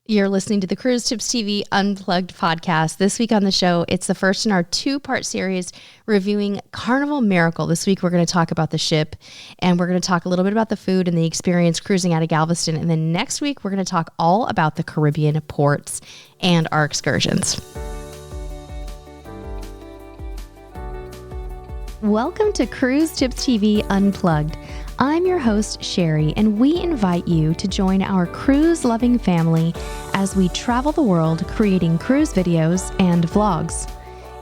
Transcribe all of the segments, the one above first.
You're listening to the Cruise Tips TV Unplugged podcast. This week on the show, it's the first in our two-part series reviewing Carnival Miracle. This week, we're going to talk about the ship, and we're going to talk a little bit about the food and the experience cruising out of Galveston. And then next week, we're going to talk all about the Caribbean ports and our excursions. Welcome to Cruise Tips TV Unplugged. I'm your host, Sherry, and we invite you to join our cruise-loving family as we travel the world creating cruise videos and vlogs.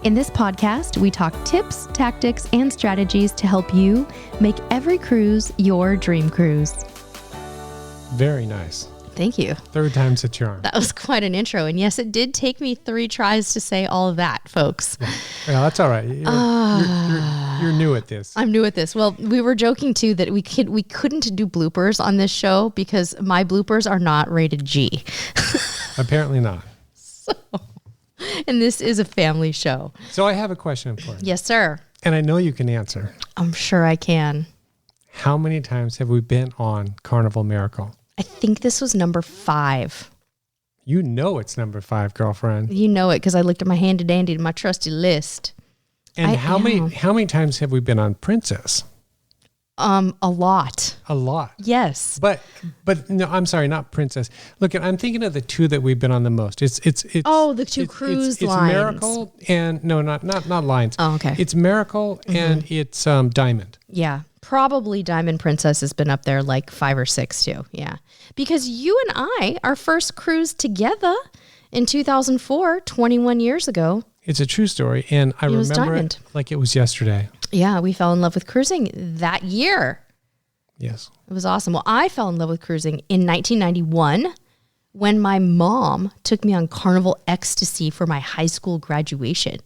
In this podcast, we talk tips, tactics, and strategies to help you make every cruise your dream cruise. Very nice. Thank you. Third time's a charm. That was quite an intro. And yes, it did take me 3 tries to say all of that, folks. Yeah, that's all right. You're new at this. I'm new at this. Well, we were joking too that we couldn't do bloopers on this show because my bloopers are not rated G. Apparently not. And this is a family show. So I have a question for you. Yes, sir. And I know you can answer. I'm sure I can. How many times have we been on Carnival Miracle? I think this was number 5. You know it's number 5, girlfriend. You know it because I looked at my handy dandy to my trusty list. And how many times have we been on Princess? A lot. A lot. Yes. But no, I'm sorry, not Princess. Look, I'm thinking of the 2 that we've been on the most. It's the 2 cruise lines. It's Miracle and no, not Lines. Oh, okay. It's Miracle and it's Diamond. Yeah. Probably Diamond Princess has been up there like 5 or 6 too. Yeah. Because you and I, our first cruise together in 2004, 21 years ago. It's a true story. And I remember it like it was yesterday. Yeah. We fell in love with cruising that year. Yes. It was awesome. Well, I fell in love with cruising in 1991 when my mom took me on Carnival Ecstasy for my high school graduation.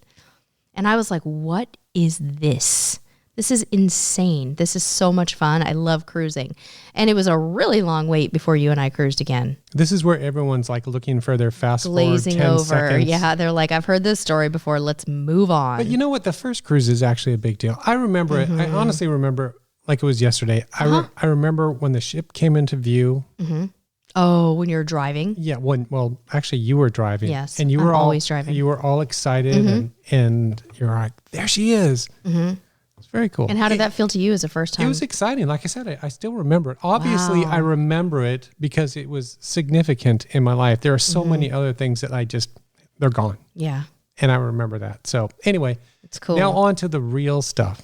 And I was like, what is this? This is insane. This is so much fun. I love cruising. And it was a really long wait before you and I cruised again. This is where everyone's like looking for their fast glazing forward 10 over. seconds. Yeah, they're like, I've heard this story before. Let's move on. But you know what? The first cruise is actually a big deal. I remember it. I honestly remember like it was yesterday. I remember when the ship came into view. Mm-hmm. Oh, when you were driving? Yeah. Actually you were driving. Yes. And you I'm were always driving. You were all excited and you're like, there she is. Mm-hmm. It's very cool. And how did that feel to you as a first time? It was exciting. Like I said, I still remember it. Obviously, wow. I remember it because it was significant in my life. There are so many other things that they're gone. Yeah. And I remember that. So anyway, it's cool. Now on to the real stuff.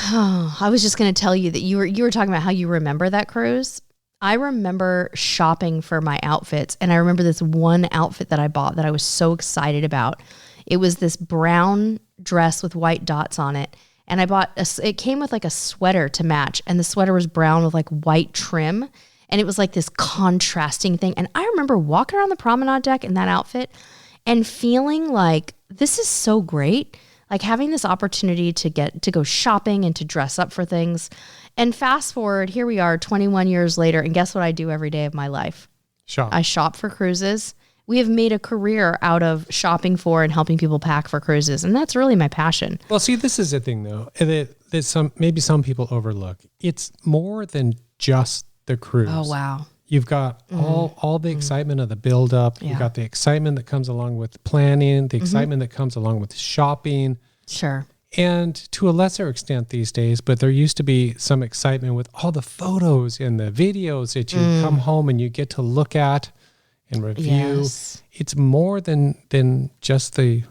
Oh, I was just going to tell you that you were talking about how you remember that cruise. I remember shopping for my outfits, and I remember this one outfit that I bought that I was so excited about. It was this brown dress with white dots on it. And I bought, it came with like a sweater to match. And the sweater was brown with like white trim. And it was like this contrasting thing. And I remember walking around the promenade deck in that outfit and feeling like this is so great. Like having this opportunity to go shopping and to dress up for things. And fast forward, here we are 21 years later. And guess what I do every day of my life? Shop. I shop for cruises. We have made a career out of shopping for and helping people pack for cruises. And that's really my passion. Well, see, this is the thing, though, that some people overlook. It's more than just the cruise. Oh, wow. You've got all the excitement of the buildup. Yeah. You've got the excitement that comes along with planning, the excitement that comes along with shopping. Sure. And to a lesser extent these days, but there used to be some excitement with all the photos and the videos that you come home and you get to look at and review. Yes. It's more than just the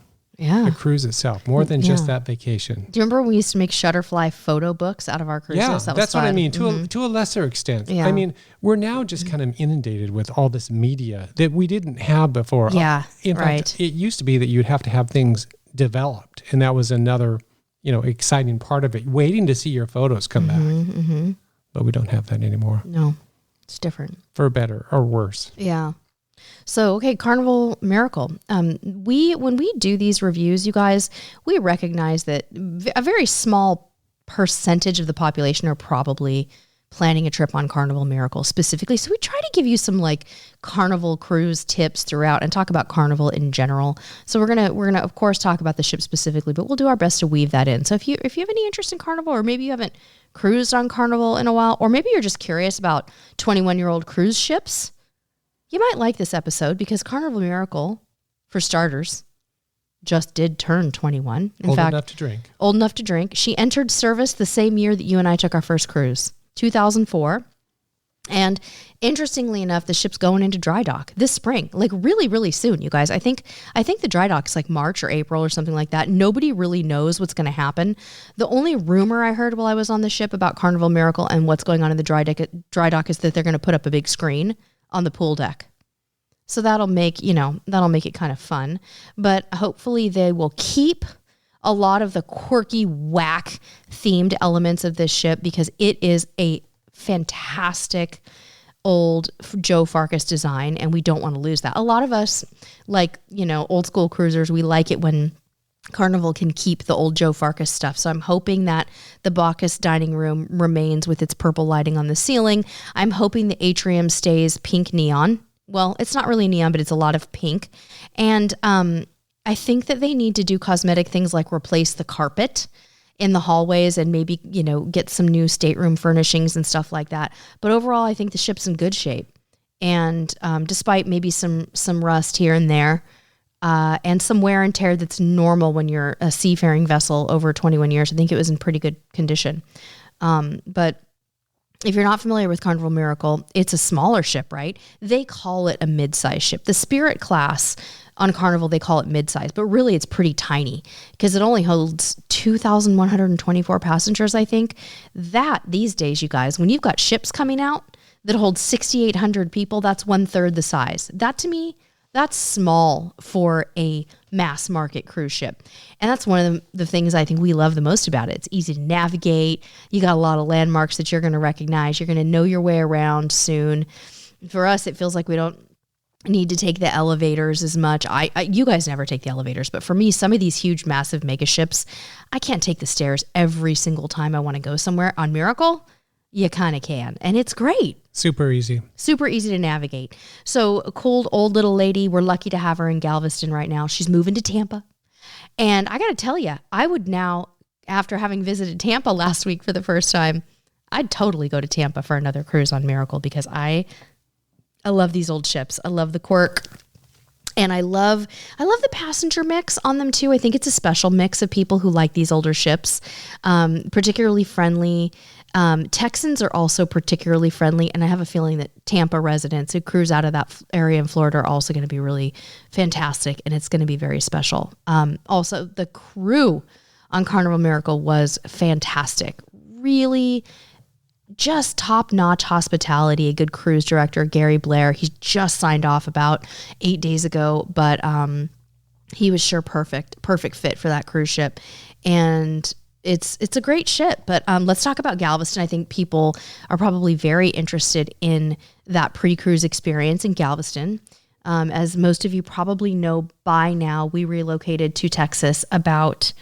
cruise itself, more than just that vacation. Do you remember when we used to make Shutterfly photo books out of our cruises? Yeah, that's what I mean. To a lesser extent. Yeah. I mean, we're now just kind of inundated with all this media that we didn't have before. Yeah, in fact, it used to be that you'd have to have things developed, and that was another, exciting part of it, waiting to see your photos come back. Mm-hmm. But we don't have that anymore. No, it's different. For better or worse. Yeah. So, okay, Carnival Miracle. When we do these reviews, you guys, we recognize that a very small percentage of the population are probably planning a trip on Carnival Miracle specifically. So we try to give you some like Carnival cruise tips throughout and talk about Carnival in general. So we're gonna of course talk about the ship specifically, but we'll do our best to weave that in. So if you have any interest in Carnival, or maybe you haven't cruised on Carnival in a while, or maybe you're just curious about 21-year-old cruise ships, You might like this episode because Carnival Miracle, for starters, just did turn 21. Old enough to drink. Old enough to drink. She entered service the same year that you and I took our first cruise, 2004. And interestingly enough, the ship's going into dry dock this spring, like really, really soon, you guys. I think the dry dock is like March or April or something like that. Nobody really knows what's going to happen. The only rumor I heard while I was on the ship about Carnival Miracle and what's going on in the dry dock is that they're going to put up a big screen on the pool deck. So that'll make it kind of fun. But hopefully they will keep a lot of the quirky, whack themed elements of this ship because it is a fantastic old Joe Farkas design, and we don't want to lose that. A lot of us, like, old school cruisers, we like it when Carnival can keep the old Joe Farkas stuff. So I'm hoping that the Bacchus dining room remains with its purple lighting on the ceiling. I'm hoping the atrium stays pink neon. Well, it's not really neon, but it's a lot of pink. And I think that they need to do cosmetic things like replace the carpet in the hallways and maybe, get some new stateroom furnishings and stuff like that. But overall, I think the ship's in good shape. And despite maybe some rust here and there and some wear and tear that's normal when you're a seafaring vessel over 21 years, I think it was in pretty good condition. But if you're not familiar with Carnival Miracle, it's a smaller ship, right? They call it a mid-size ship. The Spirit class on Carnival, they call it mid-size, but really it's pretty tiny because it only holds 2,124 passengers, I think. That, these days, you guys, when you've got ships coming out that hold 6,800 people, that's 1/3 the size. That, to me, that's small for a mass market cruise ship. And that's one of the things I think we love the most about it. It's easy to navigate. You got a lot of landmarks that you're going to recognize. You're going to know your way around soon. For us, it feels like we don't need to take the elevators as much. You guys never take the elevators, but for me, some of these huge, massive mega ships, I can't take the stairs every single time I want to go somewhere. On Miracle, you kind of can. And it's great. Super easy. Super easy to navigate. So a cool old little lady, we're lucky to have her in Galveston right now. She's moving to Tampa. And I got to tell you, I would now, after having visited Tampa last week for the first time, I'd totally go to Tampa for another cruise on Miracle because I love these old ships. I love the quirk. And I love the passenger mix on them too. I think it's a special mix of people who like these older ships, particularly friendly. Texans are also particularly friendly. And I have a feeling that Tampa residents who cruise out of that area in Florida are also going to be really fantastic. And it's going to be very special. Also, the crew on Carnival Miracle was fantastic. Really just top-notch hospitality. A good cruise director, Gary Blair. He just signed off about 8 days ago, but he was sure perfect fit for that cruise ship. And it's a great ship. But let's talk about Galveston. I think people are probably very interested in that pre-cruise experience in Galveston. As most of you probably know by now, we relocated to Texas about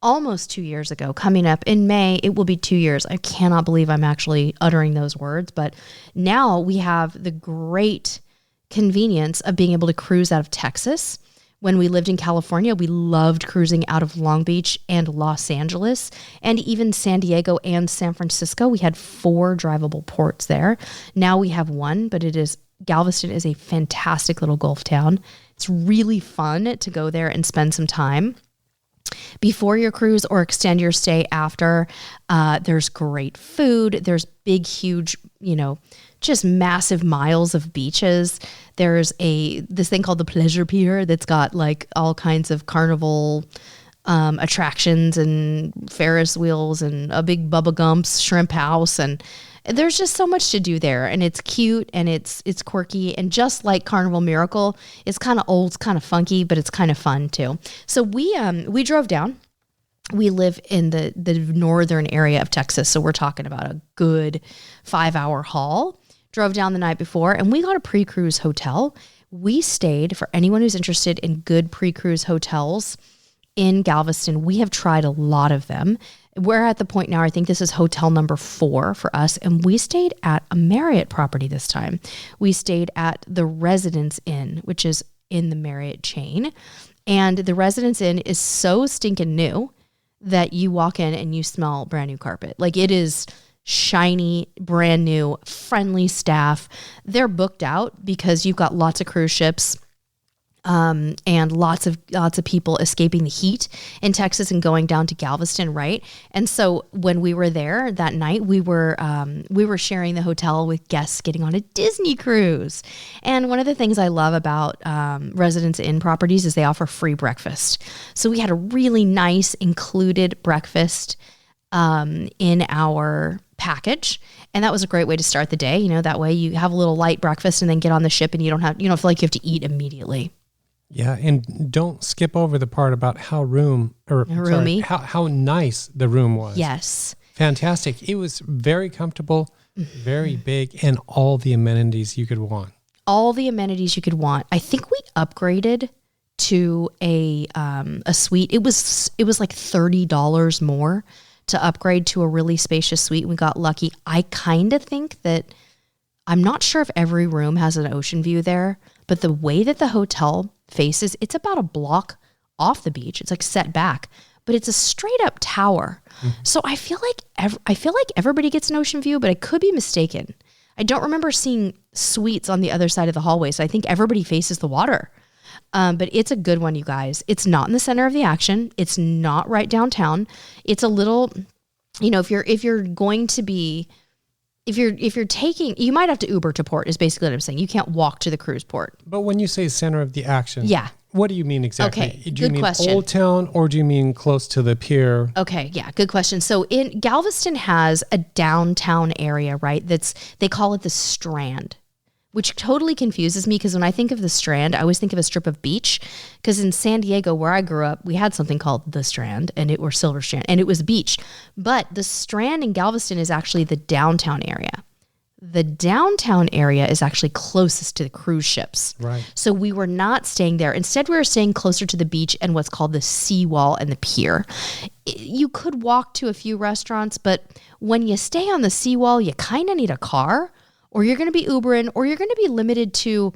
almost 2 years ago. Coming up in May, it will be 2 years. I cannot believe I'm actually uttering those words, but now we have the great convenience of being able to cruise out of Texas. When we lived in California, we loved cruising out of Long Beach and Los Angeles and even San Diego and San Francisco. We had 4 drivable ports there. Now we have 1, but Galveston is a fantastic little Gulf town. It's really fun to go there and spend some time before your cruise or extend your stay after. There's great food. There's big, huge, just massive miles of beaches. There's this thing called the Pleasure Pier that's got like all kinds of Carnival attractions and Ferris wheels and a big Bubba Gump's shrimp house. And there's just so much to do there. And it's cute and it's quirky. And just like Carnival Miracle, it's kind of old, it's kind of funky, but it's kind of fun too. So we drove down. We live in the northern area of Texas. So we're talking about a good 5-hour haul. Drove down the night before and we got a pre-cruise hotel. We stayed, for anyone who's interested in good pre-cruise hotels in Galveston, we have tried a lot of them. We're at the point now, I think this is hotel number 4 for us, and we stayed at a Marriott property this time. We stayed at the Residence Inn, which is in the Marriott chain. And the Residence Inn is so stinking new that you walk in and you smell brand new carpet. Like, it is shiny, brand new, friendly staff. They're booked out because you've got lots of cruise ships and lots of people escaping the heat in Texas and going down to Galveston, right? And so when we were there that night, we were sharing the hotel with guests getting on a Disney cruise. And one of the things I love about Residence Inn properties is they offer free breakfast. So we had a really nice included breakfast in our package. And that was a great way to start the day. You know, that way you have a little light breakfast and then get on the ship and you don't feel like you have to eat immediately. Yeah, and don't skip over the part about how how nice the room was. Yes. Fantastic. It was very comfortable, very big, and all the amenities you could want. All the amenities you could want. I think we upgraded to a suite. It was like $30 more to upgrade to a really spacious suite. We got lucky. I kind of think that, I'm not sure if every room has an ocean view there, but the way that the hotel faces, it's about a block off the beach. It's like set back, but it's a straight up tower. Mm-hmm. So I feel like everybody gets an ocean view, but I could be mistaken. I don't remember seeing suites on the other side of the hallway. So I think everybody faces the water. But it's a good one, you guys. It's not in the center of the action. It's not right downtown. It's a little, if you're going to be, if you're taking, you might have to Uber to port is basically what I'm saying. You can't walk to the cruise port. But when you say center of the action, yeah. What do you mean exactly? Okay, do you mean question. Old Town, or do you mean close to the pier? Okay, yeah, good question. So in Galveston has a downtown area, right? They call it the Strand, which totally confuses me because when I think of the Strand, I always think of a strip of beach. Because in San Diego, where I grew up, we had something called the Strand, or Silver Strand, and it was beach. But the Strand in Galveston is actually the downtown area. The downtown area is actually closest to the cruise ships. Right. So we were not staying there. Instead, we were staying closer to the beach and what's called the seawall and the pier. You could walk to a few restaurants, but when you stay on the seawall, you kind of need a car, or you're going to be Ubering, or you're going to be limited to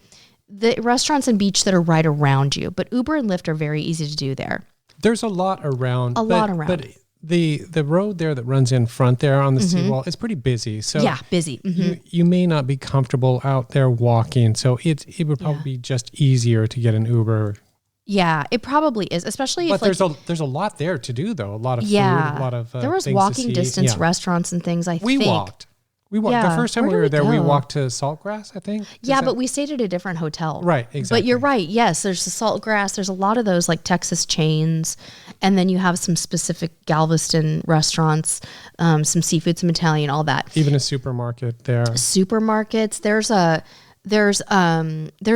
the restaurants and beach that are right around you. But Uber and Lyft are very easy to do there. There's a lot around. But the road there that runs in front there on the seawall is pretty busy. So yeah, busy. Mm-hmm. You may not be comfortable out there walking. So it would probably be just easier to get an Uber. Yeah, it probably is, especially if there's a lot there to do though. A lot of food, a lot of there was things walking to see. distance restaurants and things. We walked. Yeah. The first time we were there, we walked to Saltgrass, I think. But we stayed at a different hotel. Right, exactly. But you're right. Yes, there's the Saltgrass. There's a lot of those like Texas chains. And then you have some specific Galveston restaurants, some seafood, some Italian, all that. Even a supermarket there. Supermarkets. There's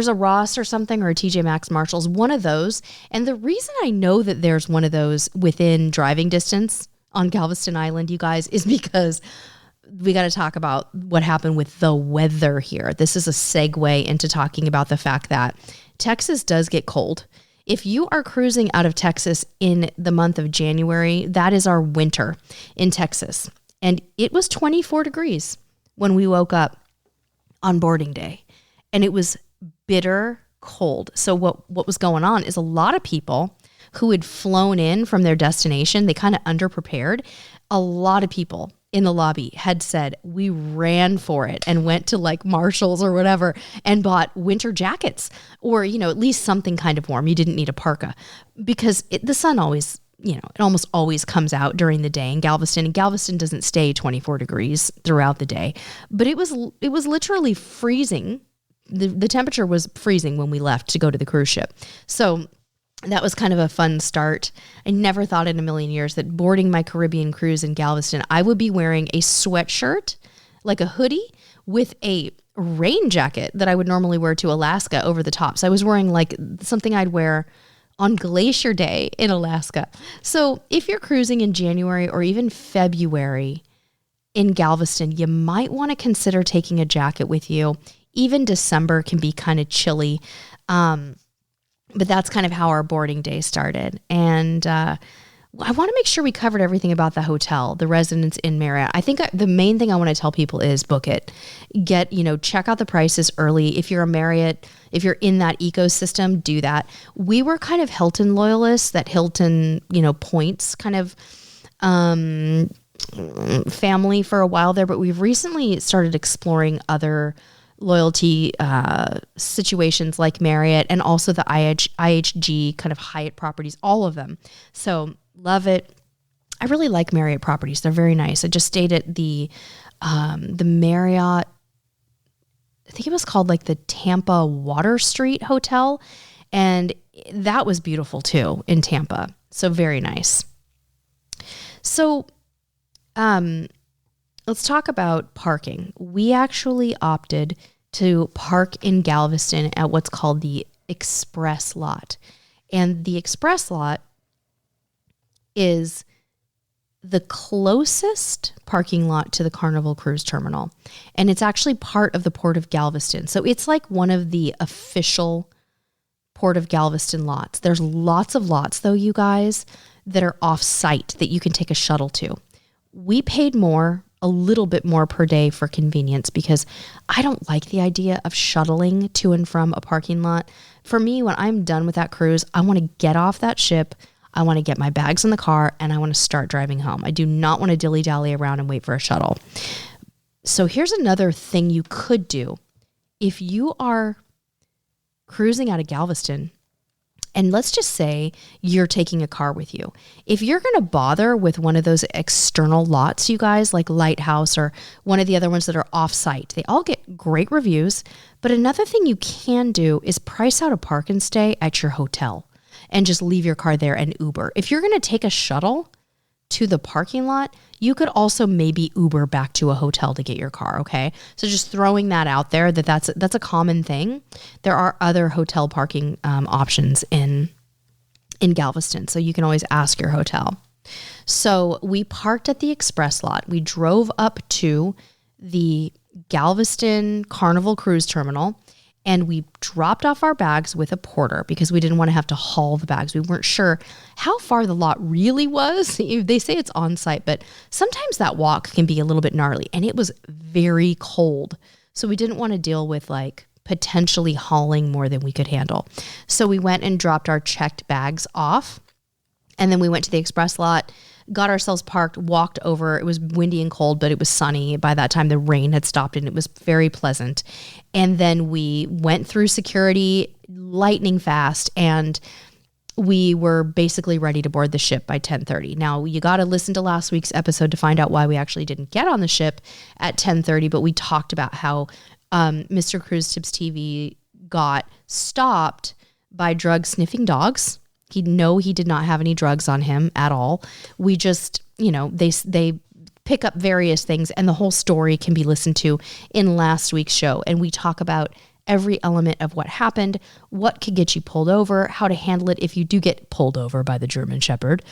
a Ross or something, or a TJ Maxx, Marshalls, one of those. And the reason I know that there's one of those within driving distance on Galveston Island, you guys, is because we got to talk about what happened with the weather here. This is a segue into talking about the fact that Texas does get cold. If you are cruising out of Texas in the month of January, that is our winter in Texas. And it was 24 degrees when we woke up on boarding day. And it was bitter cold. So what was going on is a lot of people who had flown in from their destination, they kind of underprepared. A lot of people in the lobby had said, we ran for it and went to like Marshalls or whatever and bought winter jackets, or, at least something kind of warm. You didn't need a parka because the sun always, it almost always comes out during the day in Galveston, and Galveston doesn't stay 24 degrees throughout the day, but it was literally freezing. The temperature was freezing when we left to go to the cruise ship. So that was kind of a fun start. I never thought in a million years that boarding my Caribbean cruise in Galveston, I would be wearing a sweatshirt, like a hoodie, with a rain jacket that I would normally wear to Alaska over the top. So I was wearing like something I'd wear on Glacier Day in Alaska. So if you're cruising in January or even February in Galveston, you might want to consider taking a jacket with you. Even December can be kind of chilly. But that's kind of how our boarding day started. And I want to make sure we covered everything about the hotel, the Residence Inn Marriott. I think the main thing I want to tell people is book it. Check out the prices early. If you're a Marriott, if you're in that ecosystem, do that. We were kind of Hilton loyalists, that Hilton, points kind of family for a while there, but we've recently started exploring other loyalty situations like Marriott and also the IHG kind of Hyatt properties, all of them. So love it. I really like Marriott properties. They're very nice. I just stayed at the Marriott, I think it was called like the Tampa Water Street Hotel. And that was beautiful too in Tampa. So very nice. So let's talk about parking. We actually opted to park in Galveston at what's called the Express Lot. And the Express Lot is the closest parking lot to the Carnival Cruise Terminal. And it's actually part of the Port of Galveston. So it's like one of the official Port of Galveston lots. There's lots of lots, though, you guys, that are off-site that you can take a shuttle to. We paid more, a little bit more per day for convenience because I don't like the idea of shuttling to and from a parking lot. For me, when I'm done with that cruise, I want to get off that ship, I want to get my bags in the car, and I want to start driving home. I do not want to dilly-dally around and wait for a shuttle. So here's another thing you could do. If you are cruising out of Galveston, and let's just say you're taking a car with you. If you're going to bother with one of those external lots, you guys, like Lighthouse or one of the other ones that are off-site, they all get great reviews. But another thing you can do is price out a park and stay at your hotel and just leave your car there and Uber. If you're going to take a shuttle to the parking lot, you could also maybe Uber back to a hotel to get your car, okay? So just throwing that out there, that's a common thing. There are other hotel parking options in Galveston, so you can always ask your hotel. So we parked at the Express Lot. We drove up to the Galveston Carnival Cruise Terminal, and we dropped off our bags with a porter because we didn't want to have to haul the bags. We weren't sure how far the lot really was. They say it's on site, but sometimes that walk can be a little bit gnarly, and it was very cold. So we didn't want to deal with like potentially hauling more than we could handle. So we went and dropped our checked bags off, and then we went to the Express Lot, got ourselves parked, walked over. It was windy and cold, but it was sunny. By that time, the rain had stopped and it was very pleasant. And then we went through security lightning fast, and we were basically ready to board the ship by 10:30. Now, you got to listen to last week's episode to find out why we actually didn't get on the ship at 10:30, but we talked about how Mr. Cruise Tips TV got stopped by drug sniffing dogs. He did not have any drugs on him at all. We just, they pick up various things, and the whole story can be listened to in last week's show. And we talk about every element of what happened, what could get you pulled over, how to handle it if you do get pulled over by the German Shepherd,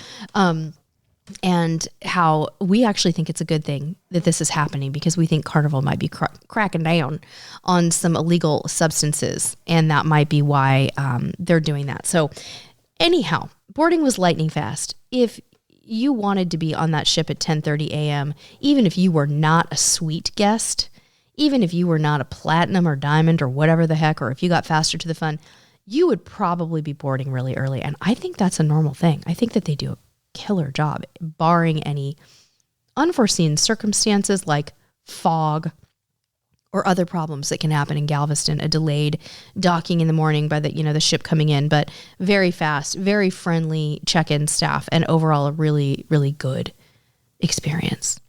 and how we actually think it's a good thing that this is happening because we think Carnival might be cracking down on some illegal substances, and that might be why they're doing that. So anyhow, boarding was lightning fast. If you wanted to be on that ship at 10:30 a.m., even if you were not a suite guest, even if you were not a platinum or diamond or whatever the heck, or if you got faster to the fun, you would probably be boarding really early. And I think that's a normal thing. I think that they do a killer job, barring any unforeseen circumstances like fog or other problems that can happen in Galveston, a delayed docking in the morning by the ship coming in, but very fast, very friendly check-in staff, and overall a really, really good experience.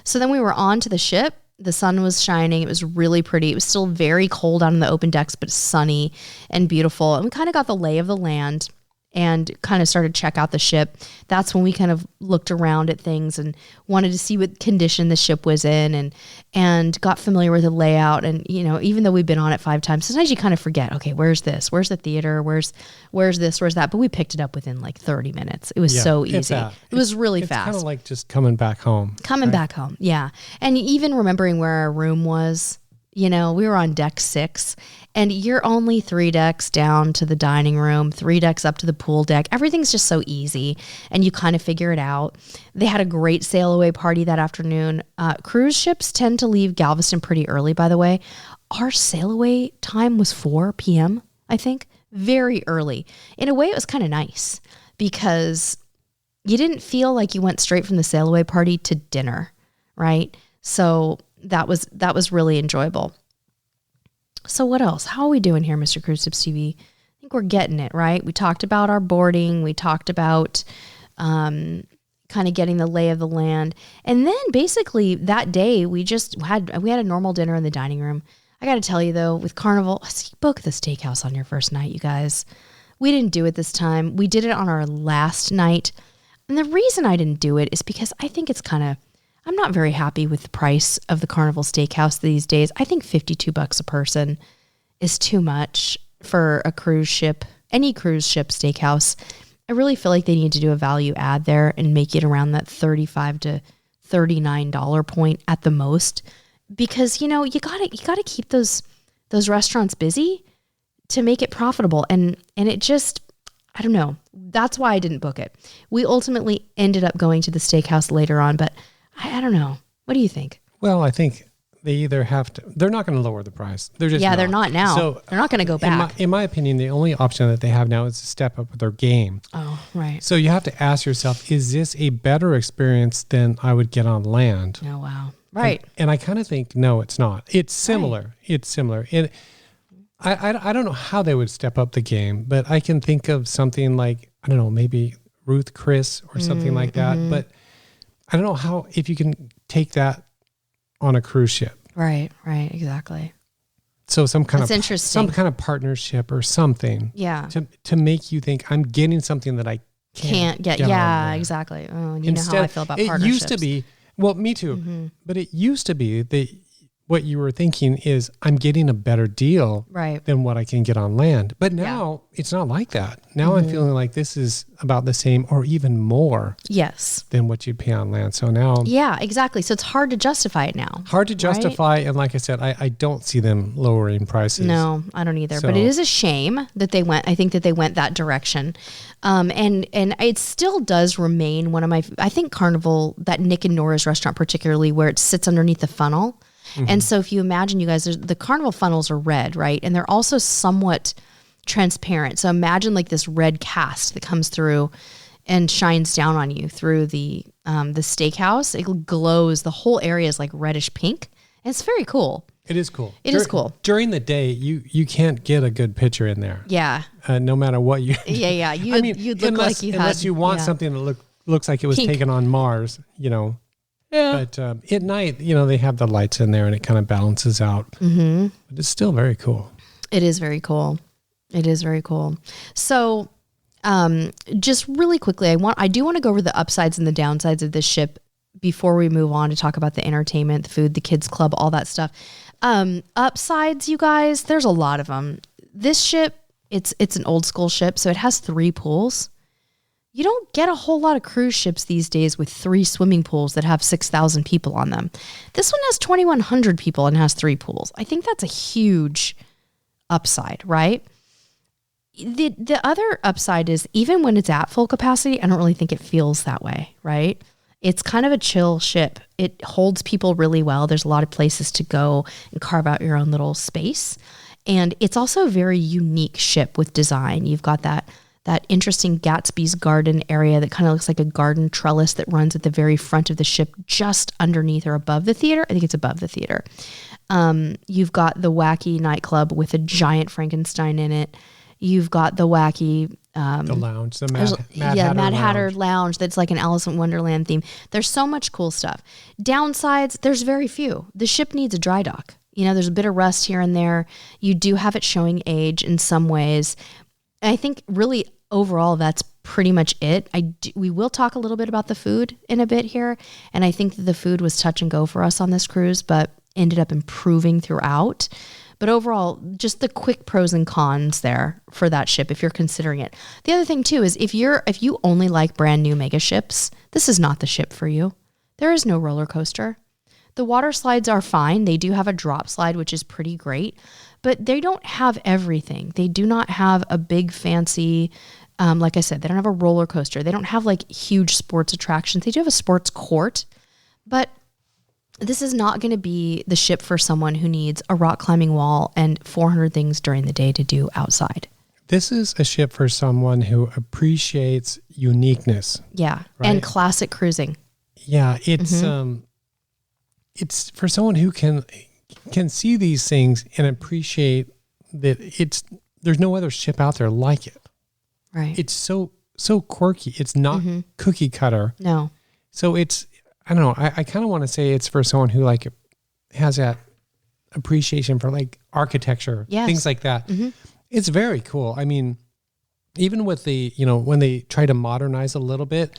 So then we were on to the ship. The sun was shining. It was really pretty. It was still very cold out on the open decks, but sunny and beautiful. And we kind of got the lay of the land and kind of started to check out the ship. That's when we kind of looked around at things and wanted to see what condition the ship was in, and got familiar with the layout. And, even though we've been on it 5 times, sometimes you kind of forget, okay, where's this? Where's the theater? Where's this? Where's that? But we picked it up within like 30 minutes. It was so easy. It was really fast. It's kind of like just coming back home. Back home. Yeah. And even remembering where our room was, we were on deck 6, and you're only 3 decks down to the dining room, 3 decks up to the pool deck. Everything's just so easy, and you kind of figure it out. They had a great sail away party that afternoon. Cruise ships tend to leave Galveston pretty early, by the way. Our sail away time was 4 p.m., I think. Very early. In a way, it was kind of nice because you didn't feel like you went straight from the sail away party to dinner, right? So that was really enjoyable. So what else? How are we doing here, Mr. Cruise Tips TV? I think we're getting it, right? We talked about our boarding. We talked about kind of getting the lay of the land. And then basically that day we had a normal dinner in the dining room. I got to tell you though, with Carnival, book the steakhouse on your first night, you guys. We didn't do it this time. We did it on our last night. And the reason I didn't do it is because I think I'm not very happy with the price of the Carnival Steakhouse these days. I think $52 a person is too much for a cruise ship, any cruise ship steakhouse. I really feel like they need to do a value add there and make it around that $35 to $39 point at the most, because you gotta keep those restaurants busy to make it profitable, and it just, I don't know. That's why I didn't book it. We ultimately ended up going to the steakhouse later on, but I don't know. What do you think? Well, I think they either have to, they're not going to lower the price. They're just they're not now. So they're not going to go back. In my opinion, the only option that they have now is to step up with their game. Oh, right. So you have to ask yourself, is this a better experience than I would get on land? Oh, wow. Right. And I kind of think, no, it's not. It's similar. Right. It's similar. And I don't know how they would step up the game, but I can think of something like, I don't know, maybe Ruth Chris or something like that. But I don't know how, if you can take that on a cruise ship. Right, exactly. So some kind of partnership or something. Yeah. To make you think I'm getting something that I can't get. Yeah, exactly. Oh, and you know how I feel about partnerships. It used to be, well, me too. But it used to be what you were thinking is I'm getting a better deal than what I can get on land. But now it's not like that. Now I'm feeling like this is about the same or even more than what you'd pay on land. So now... Yeah, exactly. So it's hard to justify it now. Hard to justify. Right? And like I said, I don't see them lowering prices. No, I don't either. So, but it is a shame that they went that direction. And it still does remain one of my... I think Carnival, that Nick and Nora's restaurant particularly, where it sits underneath the funnel... And so if you imagine, you guys, the Carnival funnels are red, right? And they're also somewhat transparent. So imagine like this red cast that comes through and shines down on you through the steakhouse. It glows. The whole area is like reddish pink. And it's very cool. It is cool. It is cool. During the day, you can't get a good picture in there. Yeah. No matter what you... Yeah. You'd look like you had... Unless you want something that looks like it was taken on Mars, Yeah. But at night, they have the lights in there and it kind of balances out. Mm-hmm. But it's still very cool. It is very cool. It is very cool. So just really quickly, I do want to go over the upsides and the downsides of this ship before we move on to talk about the entertainment, the food, the kids club, all that stuff. Upsides, you guys, there's a lot of them. This ship, it's an old school ship, so it has 3 pools. You don't get a whole lot of cruise ships these days with 3 swimming pools that have 6,000 people on them. This one has 2,100 people and has 3 pools. I think that's a huge upside, right? The other upside is even when it's at full capacity, I don't really think it feels that way, right? It's kind of a chill ship. It holds people really well. There's a lot of places to go and carve out your own little space. And it's also a very unique ship with design. You've got that interesting Gatsby's garden area that kind of looks like a garden trellis that runs at the very front of the ship, just underneath or above the theater. I think it's above the theater. You've got the wacky nightclub with a giant Frankenstein in it. You've got the wacky... the lounge, the Mad Hatter Lounge that's like an Alice in Wonderland theme. There's so much cool stuff. Downsides, there's very few. The ship needs a dry dock. There's a bit of rust here and there. You do have it showing age in some ways. I think really overall, that's pretty much it. We will talk a little bit about the food in a bit here. And I think that the food was touch and go for us on this cruise, but ended up improving throughout. But overall, just the quick pros and cons there for that ship if you're considering it. The other thing too is if you only like brand new mega ships, this is not the ship for you. There is no roller coaster. The water slides are fine. They do have a drop slide, which is pretty great. But they don't have everything. They do not have a big fancy, like I said, they don't have a roller coaster. They don't have like huge sports attractions. They do have a sports court, but this is not going to be the ship for someone who needs a rock climbing wall and 400 things during the day to do outside. this is a ship for someone who appreciates uniqueness. Yeah. Right? And classic cruising. Yeah. It's for someone who can see these things and appreciate that there's no other ship out there like it. Right. It's so quirky. It's not cookie cutter. No. So I don't know. I kind of want to say it's for someone who like has that appreciation for like architecture, things like that. Mm-hmm. It's very cool. I mean, even with when they try to modernize a little bit,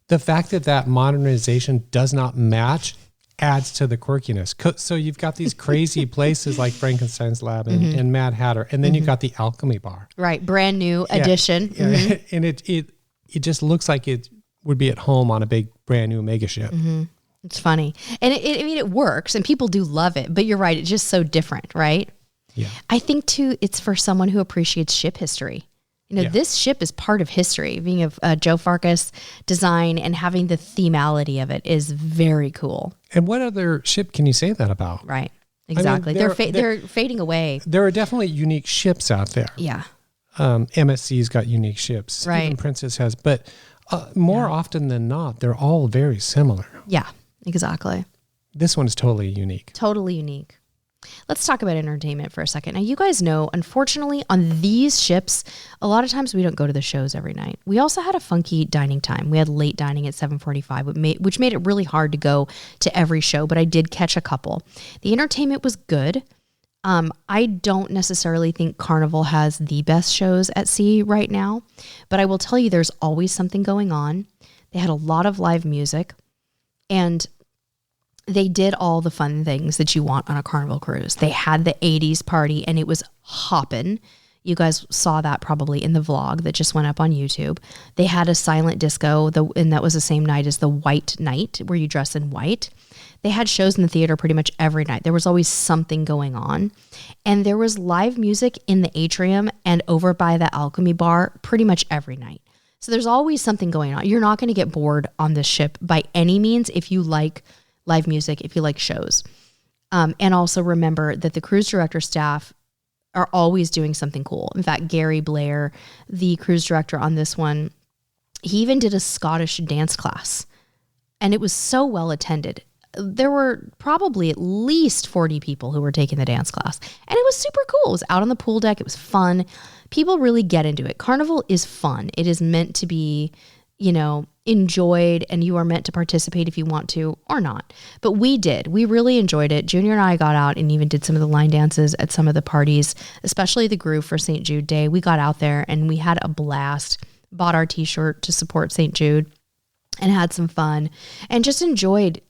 the fact that modernization does not match adds to the quirkiness. So you've got these crazy places like Frankenstein's Lab and Mad Hatter, and then you've got the Alchemy Bar. Right. Brand new addition. Yeah. Mm-hmm. And it just looks like it would be at home on a big brand new mega ship. Mm-hmm. It's funny. And it works and people do love it, but you're right. It's just so different, right? Yeah. I think too, it's for someone who appreciates ship history. This ship is part of history. Being a Joe Farkas design and having the themality of it is very cool. And what other ship can you say that about? Right. Exactly. I mean, they're fading away. There are definitely unique ships out there. Yeah. MSC's got unique ships. Right. Even Princess has, but more often than not, they're all very similar. Yeah, exactly. This one's totally unique. Totally unique. Let's talk about entertainment for a second. Now, you guys know, unfortunately, on these ships, a lot of times we don't go to the shows every night. We also had a funky dining time. We had late dining at 7:45, which made it really hard to go to every show, but I did catch a couple. The entertainment was good. I don't necessarily think Carnival has the best shows at sea right now, but I will tell you there's always something going on. They had a lot of live music, and they did all the fun things that you want on a Carnival cruise. They had the 80s party and it was hopping. You guys saw that probably in the vlog that just went up on YouTube. They had a silent disco, and that was the same night as the White Night, where you dress in white. They had shows in the theater pretty much every night. There was always something going on. And there was live music in the atrium and over by the Alchemy Bar pretty much every night. So there's always something going on. You're not going to get bored on this ship by any means if you like live music, if you like shows. And also remember that the cruise director staff are always doing something cool. In fact, Gary Blair, the cruise director on this one, he even did a Scottish dance class. And it was so well attended. There were probably at least 40 people who were taking the dance class. And it was super cool. It was out on the pool deck. It was fun. People really get into it. Carnival is fun. It is meant to be, enjoyed, and you are meant to participate if you want to or not. But we did. We really enjoyed it. Junior and I got out and even did some of the line dances at some of the parties, especially the Groove for St. Jude Day. We got out there and we had a blast, bought our t-shirt to support St. Jude and had some fun and just enjoyed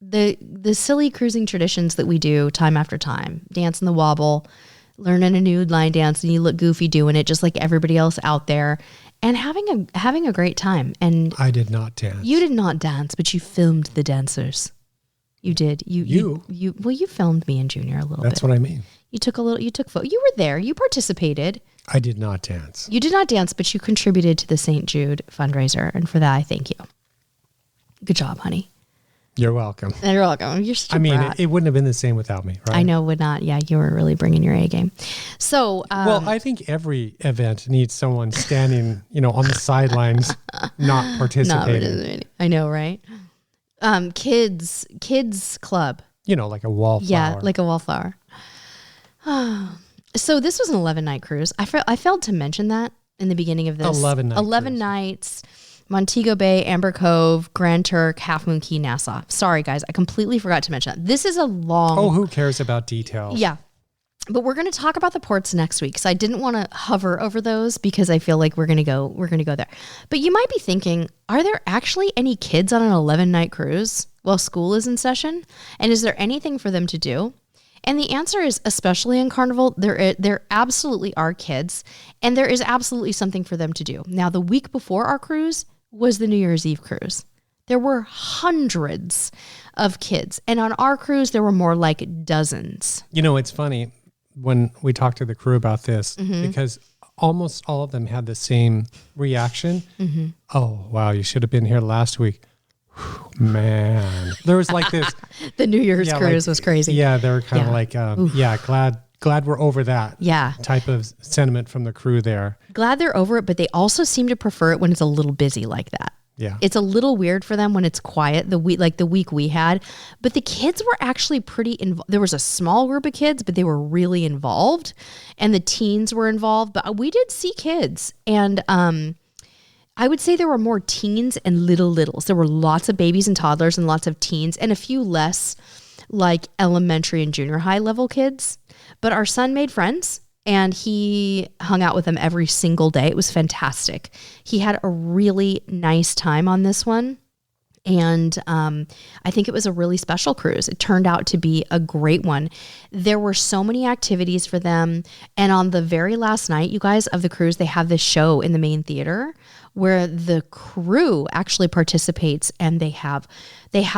the silly cruising traditions that we do time after time. Dancing the wobble, learning a new line dance, and you look goofy doing it just like everybody else out there. And having a great time. And I did not dance. You did not dance, but you filmed the dancers. You did. You filmed me and Junior a little bit. That's what I mean. You took photo. You were there. You participated. I did not dance. You did not dance, but you contributed to the St. Jude fundraiser. And for that, I thank you. Good job, honey. You're welcome. You're welcome. You're such a brat. It wouldn't have been the same without me, right? I know, would not. Yeah, you were really bringing your A game. So, well, I think every event needs someone standing, on the sidelines, not participating. I know, right? Kids club. Like a wallflower. Yeah, like a wallflower. So this was an 11-night cruise. I failed to mention that in the beginning of this. 11 nights. Montego Bay, Amber Cove, Grand Turk, Half Moon Cay, Nassau. Sorry, guys. I completely forgot to mention that. This is a long... Oh, who cares about details? Yeah. But we're going to talk about the ports next week. So I didn't want to hover over those because I feel like we're going to go there. But you might be thinking, are there actually any kids on an 11-night cruise while school is in session? And is there anything for them to do? And the answer is, especially in Carnival, there absolutely are kids, and there is absolutely something for them to do. Now, the week before our cruise was the New Year's Eve cruise. There were hundreds of kids, and on our cruise, there were more like dozens. It's funny when we talked to the crew about this because almost all of them had the same reaction. Mm-hmm. Oh, wow, you should have been here last week. Man, there was like this. The New Year's cruise was crazy. Yeah, they were kind of like, glad we're over that type of sentiment from the crew there. Glad they're over it, but they also seem to prefer it when it's a little busy like that. Yeah. It's a little weird for them when it's quiet, the week we had, but the kids were actually pretty involved. There was a small group of kids, but they were really involved, and the teens were involved, but we did see kids. And I would say there were more teens and littles. There were lots of babies and toddlers and lots of teens and a few less like elementary and junior high level kids. But our son made friends and he hung out with them every single day. It was fantastic. He had a really nice time on this one. And I think it was a really special cruise. It turned out to be a great one. There were so many activities for them. And on the very last night, you guys, of the cruise, they have this show in the main theater where the crew actually participates, and they have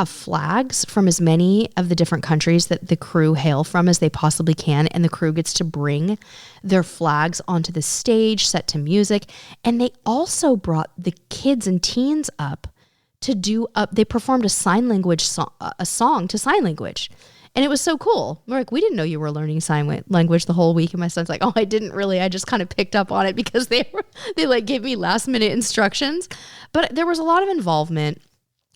flags from as many of the different countries that the crew hail from as they possibly can. And the crew gets to bring their flags onto the stage set to music. And they also brought the kids and teens up to they performed a sign language a song to sign language. And it was so cool. We're like, we didn't know you were learning sign language the whole week. And my son's like, oh, I didn't really. I just kind of picked up on it because they like gave me last minute instructions. But there was a lot of involvement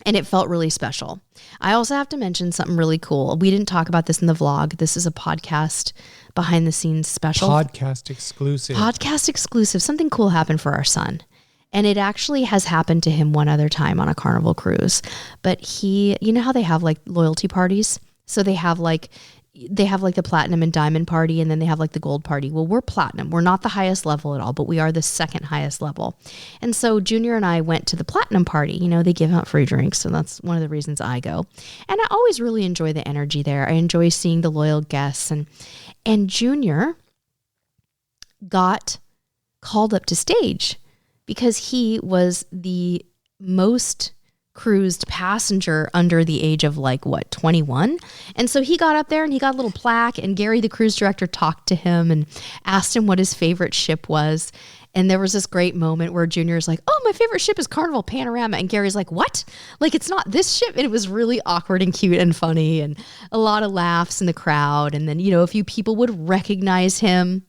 and it felt really special. I also have to mention something really cool. We didn't talk about this in the vlog. This is a podcast behind the scenes special. Podcast exclusive. Something cool happened for our son. And it actually has happened to him one other time on a Carnival cruise. But you know how they have like loyalty parties? So they have like the platinum and diamond party, and then they have like the gold party. Well, we're platinum. We're not the highest level at all, but we are the second highest level. And so Junior and I went to the platinum party. You know, they give out free drinks. So that's one of the reasons I go. And I always really enjoy the energy there. I enjoy seeing the loyal guests. And Junior got called up to stage because he was the most cruised passenger under the age of 21. And so he got up there and he got a little plaque, and Gary, the cruise director, talked to him and asked him what his favorite ship was. And there was this great moment where Junior's like, oh, my favorite ship is Carnival Panorama. And Gary's like, what? Like, it's not this ship? And it was really awkward and cute and funny and a lot of laughs in the crowd. And then, a few people would recognize him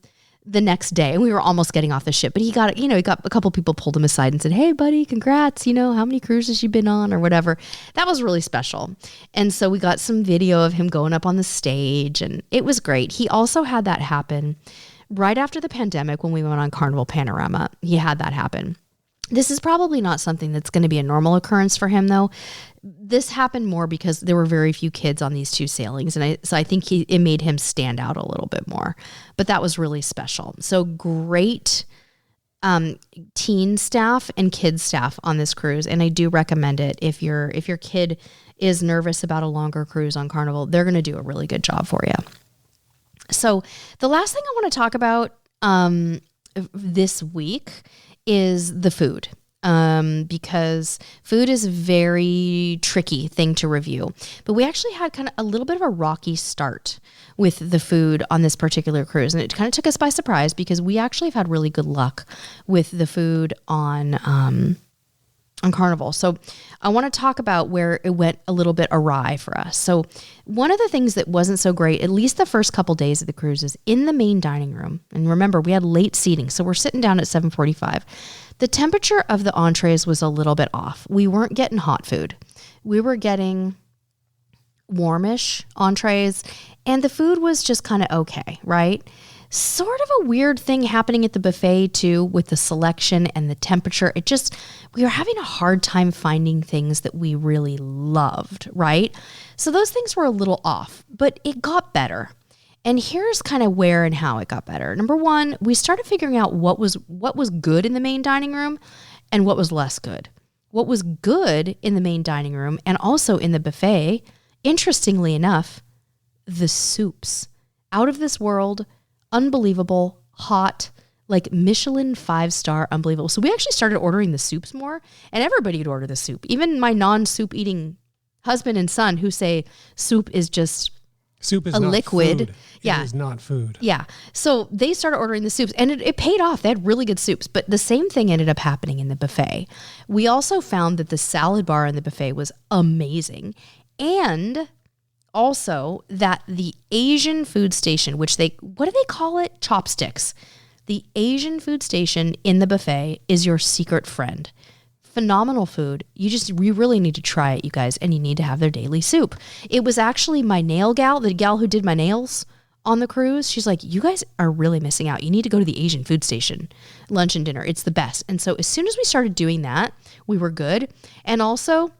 the next day, and we were almost getting off the ship, but he got a couple people pulled him aside and said, hey buddy, congrats, how many cruises you been on or whatever. That was really special. And so we got some video of him going up on the stage, and it was great. He also had that happen right after the pandemic when we went on Carnival Panorama. He had that happen. This is probably not something that's going to be a normal occurrence for him, though. This happened more because there were very few kids on these two sailings, and so I think it made him stand out a little bit more. But that was really special. So great teen staff and kids staff on this cruise, and I do recommend it if your kid is nervous about a longer cruise on Carnival. They're going to do a really good job for you. So the last thing I want to talk about this week is the food, because food is a very tricky thing to review. But we actually had kind of a little bit of a rocky start with the food on this particular cruise. And it kind of took us by surprise because we actually have had really good luck with the food on Carnival. So I want to talk about where it went a little bit awry for us. So one of the things that wasn't so great, at least the first couple days of the cruise, is in the main dining room. And remember, we had late seating, so we're sitting down at 7:45. The temperature of the entrees was a little bit off. We weren't getting hot food. We were getting warmish entrees, and the food was just kind of okay, right? Sort of a weird thing happening at the buffet too, with the selection and the temperature. We were having a hard time finding things that we really loved, right? So those things were a little off, but it got better. And here's kind of where and how it got better. Number one, we started figuring out what was good in the main dining room and what was less good. What was good in the main dining room and also in the buffet, interestingly enough, the soups. Out of this world, unbelievable, hot, like Michelin 5-star, unbelievable. So we actually started ordering the soups more, and everybody would order the soup. Even my non-soup eating husband and son, who say soup is a liquid. Food. Yeah. It is not food. Yeah. So they started ordering the soups, and it paid off. They had really good soups, but the same thing ended up happening in the buffet. We also found that the salad bar in the buffet was amazing, and Also, that the Asian food station, what do they call it? Chopsticks. The Asian food station in the buffet is your secret friend. Phenomenal food. You really need to try it, you guys, and you need to have their daily soup. It was actually my nail gal, the gal who did my nails on the cruise. She's like, you guys are really missing out. You need to go to the Asian food station, lunch and dinner. It's the best. And so as soon as we started doing that, we were good. And also,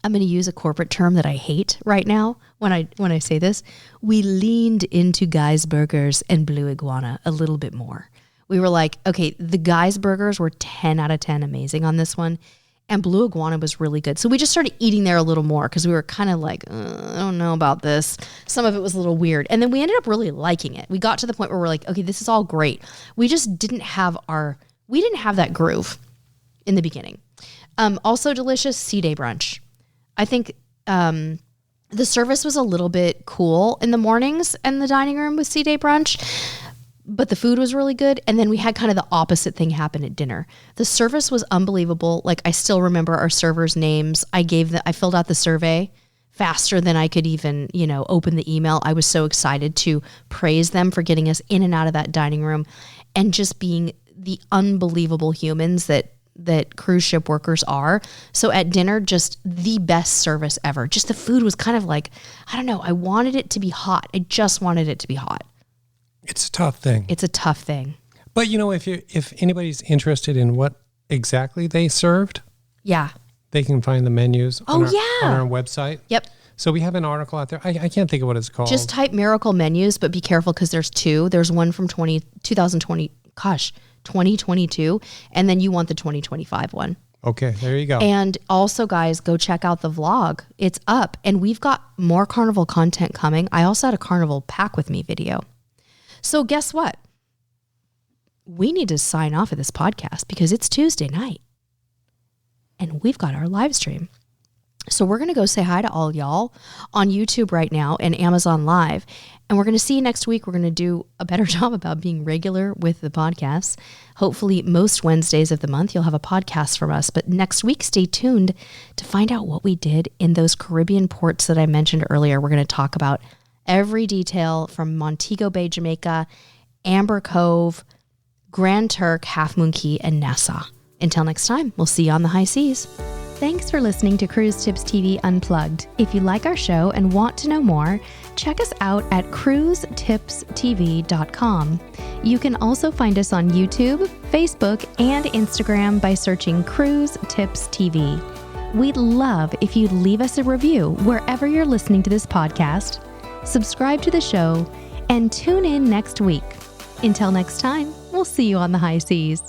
I'm going to use a corporate term that I hate right now when I say this. We leaned into Guy's Burgers and Blue Iguana a little bit more. We were like, okay, the Guy's Burgers were 10 out of 10 amazing on this one. And Blue Iguana was really good. So we just started eating there a little more because we were kind of like, I don't know about this. Some of it was a little weird. And then we ended up really liking it. We got to the point where we're like, okay, this is all great. We just didn't have that groove in the beginning. Also delicious Sea Day brunch. I think the service was a little bit cool in the mornings in the dining room with Sea Day brunch, but the food was really good. And then we had kind of the opposite thing happen at dinner. The service was unbelievable. Like, I still remember our servers' names. I filled out the survey faster than I could even, open the email. I was so excited to praise them for getting us in and out of that dining room and just being the unbelievable humans that cruise ship workers are. So at dinner, just the best service ever. Just the food was kind of like, I don't know, I wanted it to be hot. I just wanted it to be hot. It's a tough thing. It's a tough thing. But if anybody's interested in what exactly they served, yeah, they can find the menus on our website. Yep. So we have an article out there. I can't think of what it's called. Just type Miracle Menus, but be careful because there's two. There's one from 2022, and then you want the 2025 one. Okay, there you go. And also, guys, go check out the vlog. It's up, and we've got more Carnival content coming. I also had a Carnival Pack With Me video. So guess what? We need to sign off of this podcast because it's Tuesday night, and we've got our live stream. So we're going to go say hi to all y'all on YouTube right now and Amazon Live. And we're going to see you next week. We're going to do a better job about being regular with the podcasts. Hopefully most Wednesdays of the month, you'll have a podcast from us. But next week, stay tuned to find out what we did in those Caribbean ports that I mentioned earlier. We're going to talk about every detail from Montego Bay, Jamaica, Amber Cove, Grand Turk, Half Moon Cay, and Nassau. Until next time, we'll see you on the high seas. Thanks for listening to Cruise Tips TV Unplugged. If you like our show and want to know more, check us out at CruiseTipsTV.com. You can also find us on YouTube, Facebook, and Instagram by searching Cruise Tips TV. We'd love if you'd leave us a review wherever you're listening to this podcast, subscribe to the show, and tune in next week. Until next time, we'll see you on the high seas.